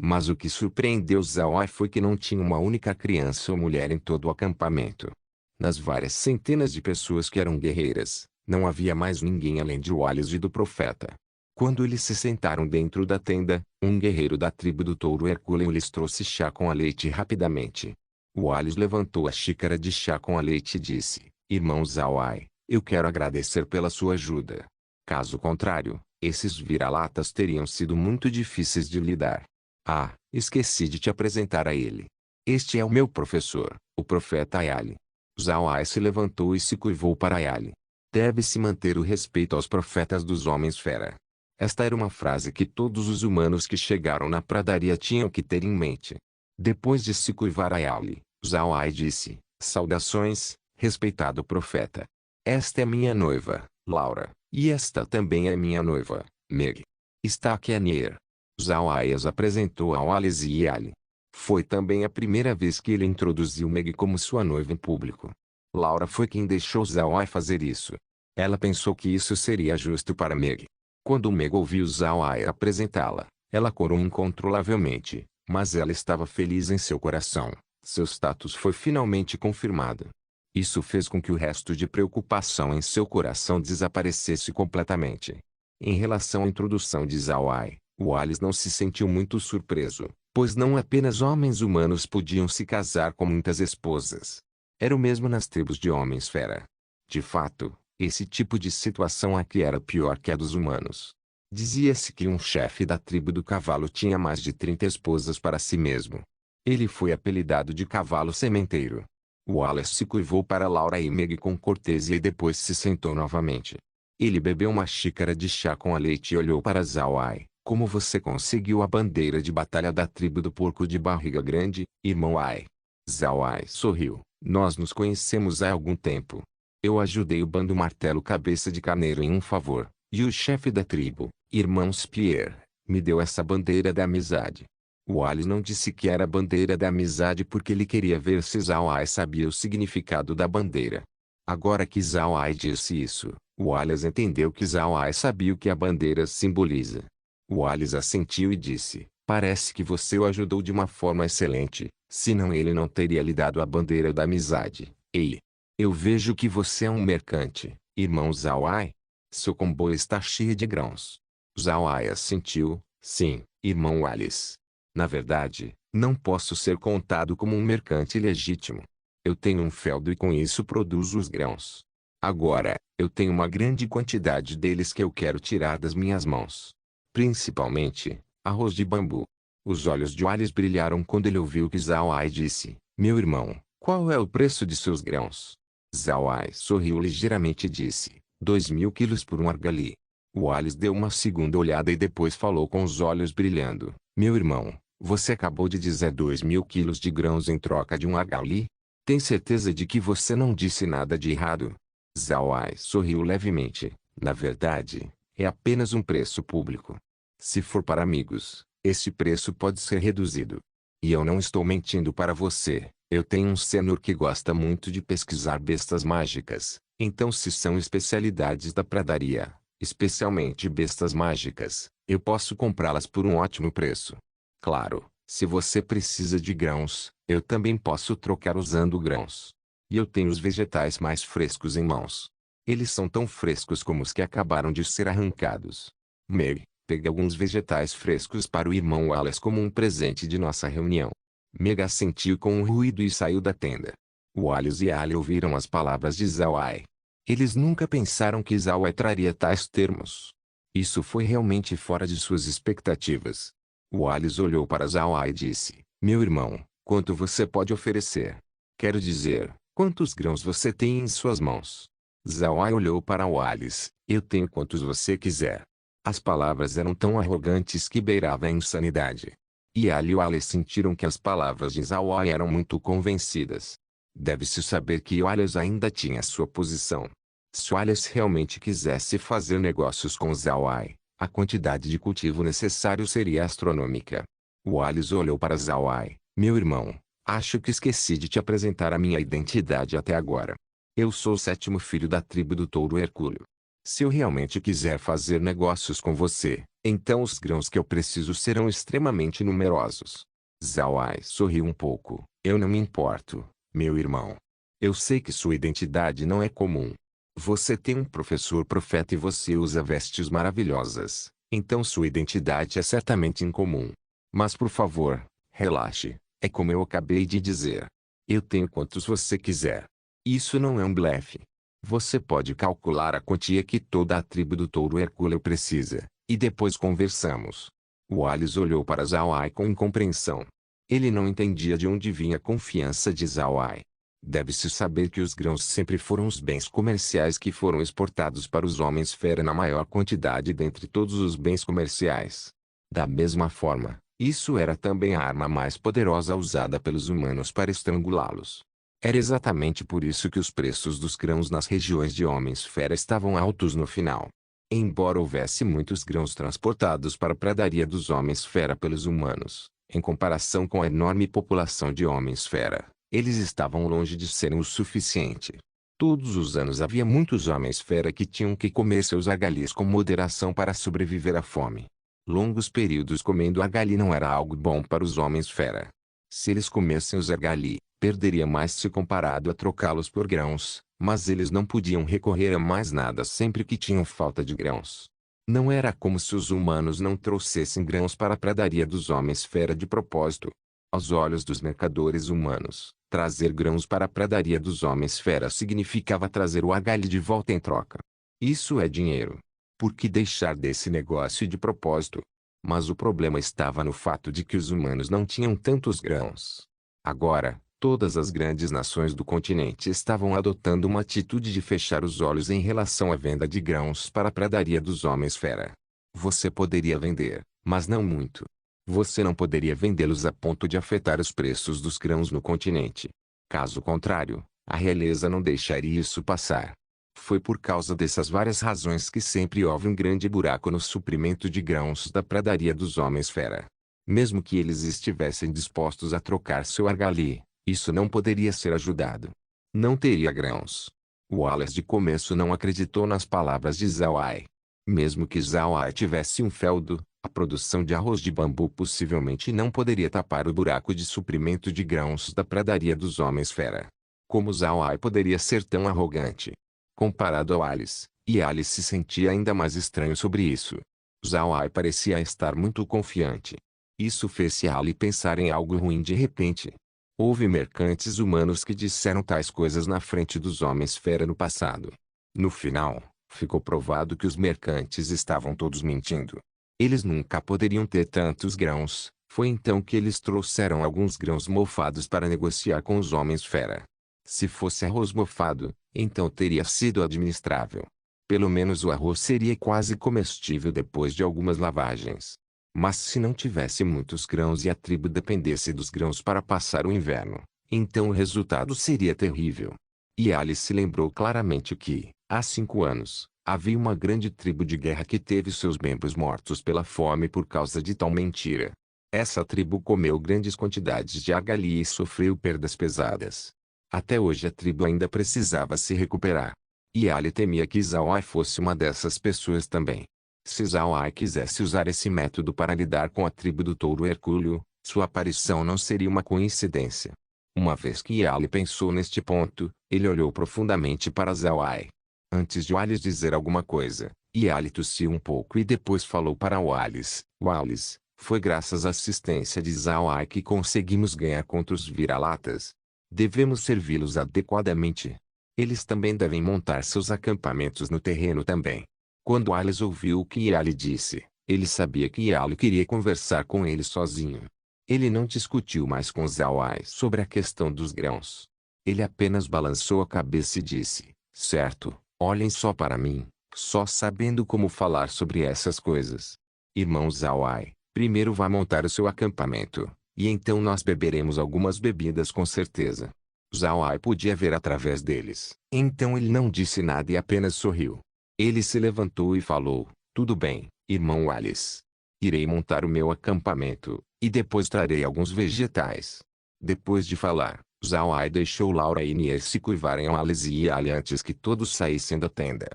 Mas o que surpreendeu Zhao Ai foi que não tinha uma única criança ou mulher em todo o acampamento. Nas várias centenas de pessoas que eram guerreiras, não havia mais ninguém além de Wallace e do profeta. Quando eles se sentaram dentro da tenda, um guerreiro da tribo do touro Hercúleo lhes trouxe chá com a leite rapidamente. Wallace levantou a xícara de chá com a leite e disse, irmão Zhao Ai, eu quero agradecer pela sua ajuda. Caso contrário, esses vira-latas teriam sido muito difíceis de lidar. Ah, esqueci de te apresentar a ele. Este é o meu professor, o profeta Ayali. Zhao Ai se levantou e se curvou para Ayali. Deve-se manter o respeito aos profetas dos homens-fera. Esta era uma frase que todos os humanos que chegaram na pradaria tinham que ter em mente. Depois de se curvar a Ayali, Zhao Ai disse, saudações, respeitado profeta. Esta é minha noiva, Laura, e esta também é minha noiva, Meg. Está aqui a Nier. Zhao Ai as apresentou a Wallace e Ayali. Foi também a primeira vez que ele introduziu Meg como sua noiva em público. Laura foi quem deixou Zhao Ai fazer isso. Ela pensou que isso seria justo para Meg. Quando Meg ouviu Zhao Ai apresentá-la, ela corou incontrolavelmente, mas ela estava feliz em seu coração. Seu status foi finalmente confirmado. Isso fez com que o resto de preocupação em seu coração desaparecesse completamente. Em relação à introdução de Zhao Ai, Wallace não se sentiu muito surpreso, pois não apenas homens humanos podiam se casar com muitas esposas. Era o mesmo nas tribos de homens-fera. De fato, esse tipo de situação aqui era pior que a dos humanos. Dizia-se que um chefe da tribo do cavalo tinha mais de 30 esposas para si mesmo. Ele foi apelidado de cavalo sementeiro. Wallace se curvou para Laura e Meg com cortesia e depois se sentou novamente. Ele bebeu uma xícara de chá com a leite e olhou para Zhao Ai. Como você conseguiu a bandeira de batalha da tribo do porco de barriga grande, irmão Ai? Zhao Ai sorriu. Nós nos conhecemos há algum tempo. Eu ajudei o bando Martelo Cabeça de Carneiro em um favor, e o chefe da tribo, irmão Spear, me deu essa bandeira da amizade. Wallace não disse que era a bandeira da amizade porque ele queria ver se Zhao Ai sabia o significado da bandeira. Agora que Zhao Ai disse isso, Wallace entendeu que Zhao Ai sabia o que a bandeira simboliza. Wallace assentiu e disse, parece que você o ajudou de uma forma excelente, senão ele não teria lhe dado a bandeira da amizade. Ei! Eu vejo que você é um mercante, irmão Zhao Ai. Seu comboio está cheio de grãos. Zhao Ai assentiu, sim, irmão Wallace. Na verdade, não posso ser contado como um mercante legítimo. Eu tenho um feudo e com isso produzo os grãos. Agora, eu tenho uma grande quantidade deles que eu quero tirar das minhas mãos. Principalmente, arroz de bambu. Os olhos de Wallace brilharam quando ele ouviu que Zhao Ai disse, meu irmão, Qual é o preço de seus grãos? Zhao Ai sorriu ligeiramente e disse, 2.000 quilos por um argali. Wallace deu uma segunda olhada e depois falou com os olhos brilhando. Meu irmão, você acabou de dizer 2.000 quilos de grãos em troca de um argali? Tem certeza de que você não disse nada de errado? Zhao Ai sorriu levemente. Na verdade, é apenas um preço público. Se for para amigos, esse preço pode ser reduzido. E eu não estou mentindo para você. Eu tenho um senhor que gosta muito de pesquisar bestas mágicas. Então, se são especialidades da pradaria, especialmente bestas mágicas, eu posso comprá-las por um ótimo preço. Claro, se você precisa de grãos, eu também posso trocar usando grãos. E eu tenho os vegetais mais frescos em mãos. Eles são tão frescos como os que acabaram de ser arrancados. Meg, pegue alguns vegetais frescos para o irmão Wallace como um presente de nossa reunião. Meg assentiu com um ruído e saiu da tenda. Wallace e Ali ouviram as palavras de Zhao Ai. Eles nunca pensaram que Zhao Ai traria tais termos. Isso foi realmente fora de suas expectativas. Wallace olhou para Zhao Ai e disse, meu irmão, quanto você pode oferecer? Quero dizer, quantos grãos você tem em suas mãos? Zhao Ai olhou para Wallace, eu tenho quantos você quiser. As palavras eram tão arrogantes que beiravam a insanidade. E Ali e Wallace sentiram que as palavras de Zhao Ai eram muito convencidas. Deve-se saber que Wallace ainda tinha sua posição. Se Wallace realmente quisesse fazer negócios com Zhao Ai, a quantidade de cultivo necessário seria astronômica. Wallace olhou para Zhao Ai. Meu irmão, acho que esqueci de te apresentar a minha identidade até agora. Eu sou o 7º filho da tribo do Touro Hercúleo. Se eu realmente quiser fazer negócios com você, então os grãos que eu preciso serão extremamente numerosos. Zhao Ai sorriu um pouco. Eu não me importo, meu irmão. Eu sei que sua identidade não é comum. Você tem um professor profeta e você usa vestes maravilhosas, então sua identidade é certamente incomum. Mas por favor, relaxe, é como eu acabei de dizer. Eu tenho quantos você quiser. Isso não é um blefe. Você pode calcular a quantia que toda a tribo do Touro Hercúleo precisa, e depois conversamos. Wallace olhou para Zhao Ai com incompreensão. Ele não entendia de onde vinha a confiança de Zhao Ai. Deve-se saber que os grãos sempre foram os bens comerciais que foram exportados para os homens-fera na maior quantidade dentre todos os bens comerciais. Da mesma forma, isso era também a arma mais poderosa usada pelos humanos para estrangulá-los. Era exatamente por isso que os preços dos grãos nas regiões de homens-fera estavam altos no final. Embora houvesse muitos grãos transportados para a pradaria dos homens-fera pelos humanos, em comparação com a enorme população de homens-fera, eles estavam longe de serem o suficiente. Todos os anos havia muitos homens-fera que tinham que comer seus argalis com moderação para sobreviver à fome. Longos períodos comendo argali não era algo bom para os homens-fera. Se eles comessem os argali, perderia mais se comparado a trocá-los por grãos, mas eles não podiam recorrer a mais nada sempre que tinham falta de grãos. Não era como se os humanos não trouxessem grãos para a pradaria dos homens-fera de propósito. Aos olhos dos mercadores humanos, trazer grãos para a pradaria dos homens-fera significava trazer o argali de volta em troca. Isso é dinheiro. Por que deixar desse negócio de propósito? Mas o problema estava no fato de que os humanos não tinham tantos grãos. Agora, todas as grandes nações do continente estavam adotando uma atitude de fechar os olhos em relação à venda de grãos para a pradaria dos homens-fera. Você poderia vender, mas não muito. Você não poderia vendê-los a ponto de afetar os preços dos grãos no continente. Caso contrário, a realeza não deixaria isso passar. Foi por causa dessas várias razões que sempre houve um grande buraco no suprimento de grãos da pradaria dos homens-fera. Mesmo que eles estivessem dispostos a trocar seu argali, isso não poderia ser ajudado. Não teria grãos. Wallace de começo não acreditou nas palavras de Zhao Ai. Mesmo que Zhao Ai tivesse um feudo, a produção de arroz de bambu possivelmente não poderia tapar o buraco de suprimento de grãos da pradaria dos homens-fera. Como Zhao Ai poderia ser tão arrogante? Comparado ao Alice, e Alice se sentia ainda mais estranho sobre isso. Zhao Ai parecia estar muito confiante. Isso fez Ali pensar em algo ruim de repente. Houve mercantes humanos que disseram tais coisas na frente dos homens-fera no passado. No final, ficou provado que os mercantes estavam todos mentindo. Eles nunca poderiam ter tantos grãos, Foi então que eles trouxeram alguns grãos mofados para negociar com os homens fera. Se fosse arroz mofado, então teria sido administrável. Pelo menos o arroz seria quase comestível depois de algumas lavagens. Mas se não tivesse muitos grãos e a tribo dependesse dos grãos para passar o inverno, então o resultado seria terrível. E Alice se lembrou claramente que, há 5 anos, havia uma grande tribo de guerra que teve seus membros mortos pela fome por causa de tal mentira. Essa tribo comeu grandes quantidades de agalia e sofreu perdas pesadas. Até hoje a tribo ainda precisava se recuperar. E Ali temia que Zawai fosse uma dessas pessoas também. Se Zawai quisesse usar esse método para lidar com a tribo do touro Hercúleo, sua aparição não seria uma coincidência. Uma vez que Ali pensou neste ponto, ele olhou profundamente para Zawai. Antes de Wallace dizer alguma coisa, Ali tossiu um pouco e depois falou para Wallace: Wallace, foi graças à assistência de Zawai que conseguimos ganhar contra os vira-latas. Devemos servi-los adequadamente. Eles também devem montar seus acampamentos no terreno também. Quando Wallace ouviu o que Yali disse, ele sabia que Yali queria conversar com ele sozinho. Ele não discutiu mais com Zawai sobre a questão dos grãos. Ele apenas balançou a cabeça e disse: certo, olhem só para mim, só sabendo como falar sobre essas coisas. Irmão Zawai, primeiro vá montar o seu acampamento, e então nós beberemos algumas bebidas com certeza. Zawai podia ver através deles. Então ele não disse nada e apenas sorriu. Ele se levantou e falou: tudo bem, irmão Wallace. Irei montar o meu acampamento, e depois trarei alguns vegetais. Depois de falar, Zawai deixou Laura e Nier se curvarem a Wallace e Ali antes que todos saíssem da tenda.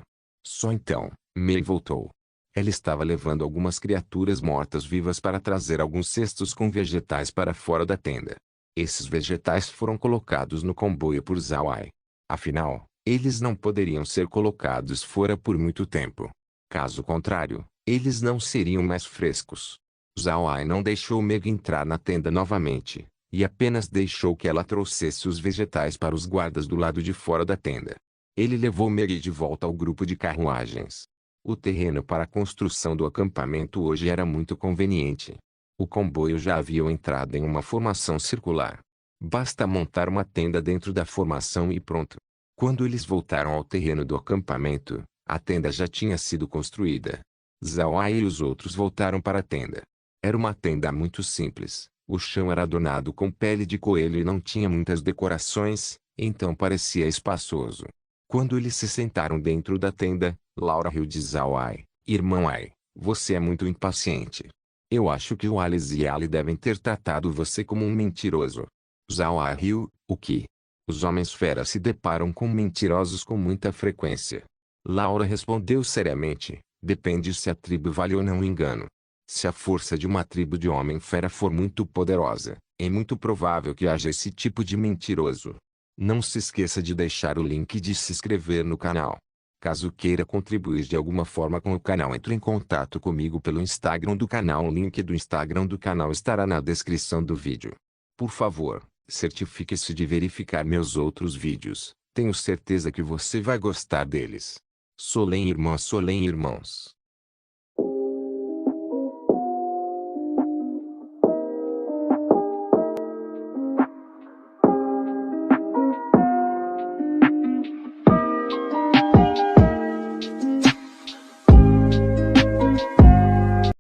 Só então, May voltou. Ela estava levando algumas criaturas mortas-vivas para trazer alguns cestos com vegetais para fora da tenda. Esses vegetais foram colocados no comboio por Zawai. Afinal, eles não poderiam ser colocados fora por muito tempo. Caso contrário, eles não seriam mais frescos. Zawai não deixou Meg entrar na tenda novamente, e apenas deixou que ela trouxesse os vegetais para os guardas do lado de fora da tenda. Ele levou Meg de volta ao grupo de carruagens. O terreno para a construção do acampamento hoje era muito conveniente. O comboio já havia entrado em uma formação circular. Basta montar uma tenda dentro da formação e pronto. Quando eles voltaram ao terreno do acampamento, a tenda já tinha sido construída. Zawai e os outros voltaram para a tenda. Era uma tenda muito simples. O chão era adornado com pele de coelho e não tinha muitas decorações, então parecia espaçoso. Quando eles se sentaram dentro da tenda, Laura riu de Zawai: irmão Ai, você é muito impaciente. Eu acho que o Wallace e Ali devem ter tratado você como um mentiroso. Zawai riu: o que? Os homens fera se deparam com mentirosos com muita frequência. Laura respondeu seriamente: depende se a tribo vale ou não o engano. Se a força de uma tribo de homem fera for muito poderosa, é muito provável que haja esse tipo de mentiroso. Não se esqueça de deixar o link e de se inscrever no canal. Caso queira contribuir de alguma forma com o canal, entre em contato comigo pelo Instagram do canal. O link do Instagram do canal estará na descrição do vídeo. Por favor, certifique-se de verificar meus outros vídeos. Tenho certeza que você vai gostar deles. Solém irmãos.